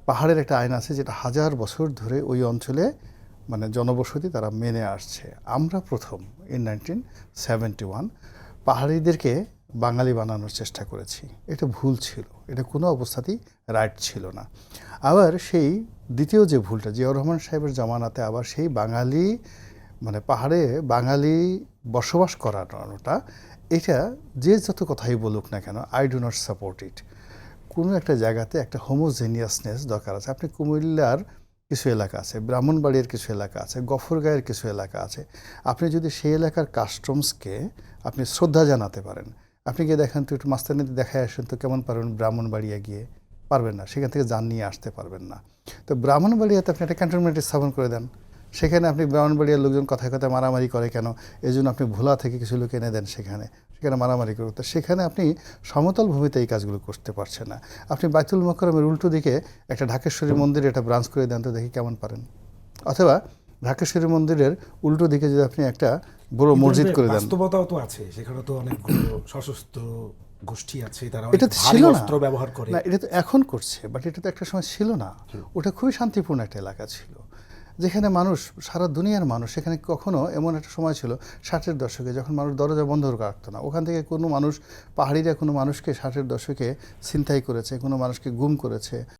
পাহাড়ের একটা আইন আছে যেটা হাজার বছর ধরে ওই অঞ্চলে মানে জনবসতি তারা মেনে আসছে। আমরা প্রথম ইন 1971 পাহাড়িদেরকে বাঙালি বানানোর চেষ্টা করেছি। এটা ভুল ছিল, এটা কোনো অবস্থাতেই রাইট ছিল না। আবার সেই দ্বিতীয় যে ভুলটা, জিয়াউর রহমান সাহেবের জামানাতে আবার সেই বাঙালি মানে পাহাড়ে বাঙালি বসবাস করানোটা, এটা যে যত কথাই বলুক না কেন, আই ডু নট সাপোর্ট ইট। কোনো একটা জায়গাতে একটা হোমোজেনিয়াসনেস দরকার আছে। আপনি কুমিল্লার কিছু এলাকা আছে, ব্রাহ্মণবাড়িয়ার কিছু এলাকা আছে, গফরগাঁয়ের কিছু এলাকা আছে, আপনি যদি সেই এলাকার কাস্টমসকে আপনি শ্রদ্ধা জানাতে পারেন, আপনি গিয়ে দেখেন তো একটু মাস্তানিতে দেখায় আসেন তো কেমন পারবেন ব্রাহ্মণবাড়িয়া গিয়ে? পারবেন না, সেখান থেকে যান নিয়ে আসতে পারবেন না। তো ব্রাহ্মণবাড়িয়াতে আপনি একটা ক্যান্টনমেন্ট স্থাপন করে দেন, সেখানে আপনি ব্রাহ্মণবাড়িয়ার লোকজন কথায় কথায় মারামারি করে কেন, এই জন্য আপনি ভোলা থেকে কিছু লোক এনে দেন সেখানে, সেখানে মারামারি করুক। তো সেখানে আপনি সমতল ভূমিতে এই কাজগুলো করতে পারছেন না। আপনি বাইতুল মোকাররমের উল্টো দিকে একটা ঢাকেশ্বরী মন্দিরে একটা ব্রাঞ্চ করে দেন তো দেখি কেমন পারেন। অথবা ঢাকেশ্বরী মন্দিরের উল্টো দিকে যদি আপনি একটা বড় মসজিদ করে দেন। বাস্তবতাও তো আছে, সেখানে তো অনেকগুলো সশস্ত্র গোষ্ঠী আছে, তারা এটা অনেক তো ভারী ছিল না, অস্ত্র ব্যবহার করে। না এটা তো এখন করছে, বাট এটা তো একটা সময় ছিল না। ওটা খুবই শান্তিপূর্ণ একটা এলাকা ছিল, যেখানে মানুষ, সারা দুনিয়ার মানুষ, সেখানে কখনো এমন একটা সময় ছিল 60-এর দশকে যখন মানুষ দরজা বন্ধ রাখতো না। ওখান থেকে কোনো মানুষ, পাহাড়িরা কোনো মানুষকে 60-এর দশকে ছিনতাই করেছে, কোনো মানুষকে গুম করেছে,